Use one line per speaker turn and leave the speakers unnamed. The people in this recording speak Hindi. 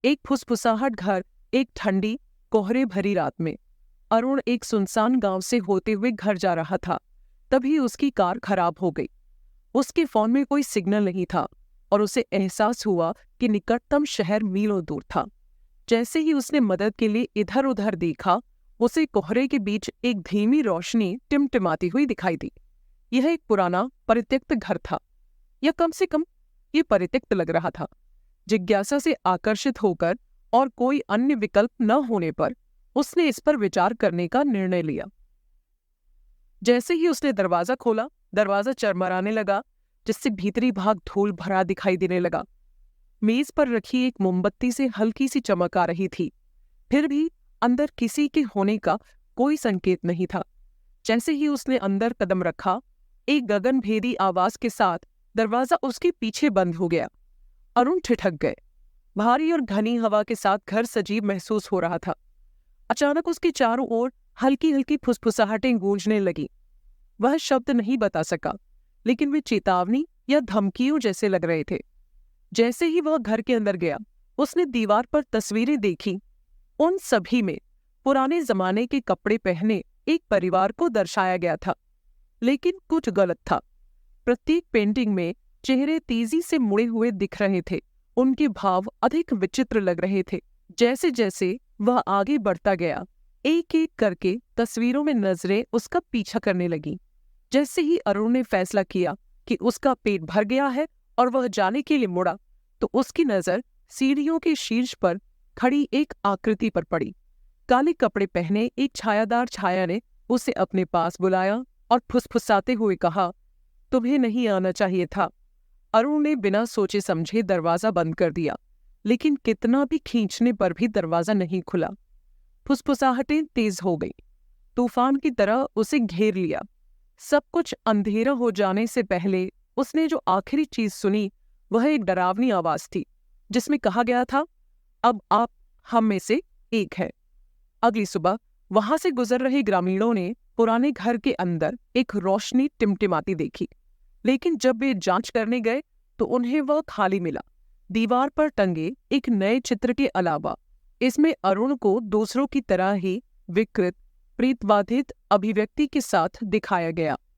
एक फुसफुसाहट घर, एक ठंडी कोहरे भरी रात में। अरुण एक सुनसान गांव से होते हुए घर जा रहा था, तभी उसकी कार खराब हो गई। उसके फोन में कोई सिग्नल नहीं था और उसे एहसास हुआ कि निकटतम शहर मीलों दूर था। जैसे ही उसने मदद के लिए इधर उधर देखा, उसे कोहरे के बीच एक धीमी रोशनी टिमटिमाती हुई दिखाई दी। यह एक पुराना परित्यक्त घर था, या कम से कम ये परित्यक्त लग रहा था। जिज्ञासा से आकर्षित होकर और कोई अन्य विकल्प न होने पर उसने इस पर विचार करने का निर्णय लिया। जैसे ही उसने दरवाजा खोला, दरवाजा चरमराने लगा, जिससे भीतरी भाग धूल भरा दिखाई देने लगा। मेज पर रखी एक मोमबत्ती से हल्की सी चमक आ रही थी, फिर भी अंदर किसी के होने का कोई संकेत नहीं था। जैसे ही उसने अंदर कदम रखा, एक गगनभेदी आवाज के साथ दरवाजा उसके पीछे बंद हो गया। अरुण ठिठक गए। भारी और घनी हवा के साथ घर सजीव महसूस हो रहा था। अचानक उसके चारों ओर हल्की हल्की फुसफुसाहटें गूंजने लगी। वह शब्द नहीं बता सका, लेकिन वे चेतावनी या धमकियों जैसे लग रहे थे। जैसे ही वह घर के अंदर गया, उसने दीवार पर तस्वीरें देखी। उन सभी में पुराने जमाने के कपड़े पहने एक परिवार को दर्शाया गया था, लेकिन कुछ गलत था। प्रत्येक पेंटिंग में चेहरे तेजी से मुड़े हुए दिख रहे थे। उनके भाव अधिक विचित्र लग रहे थे। जैसे जैसे वह आगे बढ़ता गया, एक एक करके तस्वीरों में नजरें उसका पीछा करने लगी। जैसे ही अरुण ने फैसला किया कि उसका पेट भर गया है और वह जाने के लिए मुड़ा, तो उसकी नजर सीढ़ियों के शीर्ष पर खड़ी एक आकृति पर पड़ी। काले कपड़े पहने एक छायादार छाया ने उसे अपने पास बुलाया और फुसफुसाते हुए कहा, तुम्हें नहीं आना चाहिए था। अरुण ने बिना सोचे समझे दरवाजा बंद कर दिया, लेकिन कितना भी खींचने पर भी दरवाजा नहीं खुला। फुसफुसाहटें तेज हो गई, तूफान की तरह उसे घेर लिया। सब कुछ अंधेरा हो जाने से पहले उसने जो आखिरी चीज सुनी, वह एक डरावनी आवाज थी, जिसमें कहा गया था, अब आप हम में से एक है। अगली सुबह वहां से गुजर रहे ग्रामीणों ने पुराने घर के अंदर एक रोशनी टिमटिमाती देखी, लेकिन जब वे जांच करने गए तो उन्हें वह खाली मिला। दीवार पर टंगे एक नए चित्र के अलावा इसमें अरुण को दूसरों की तरह ही विकृत, प्रेतबाधित अभिव्यक्ति के साथ दिखाया गया।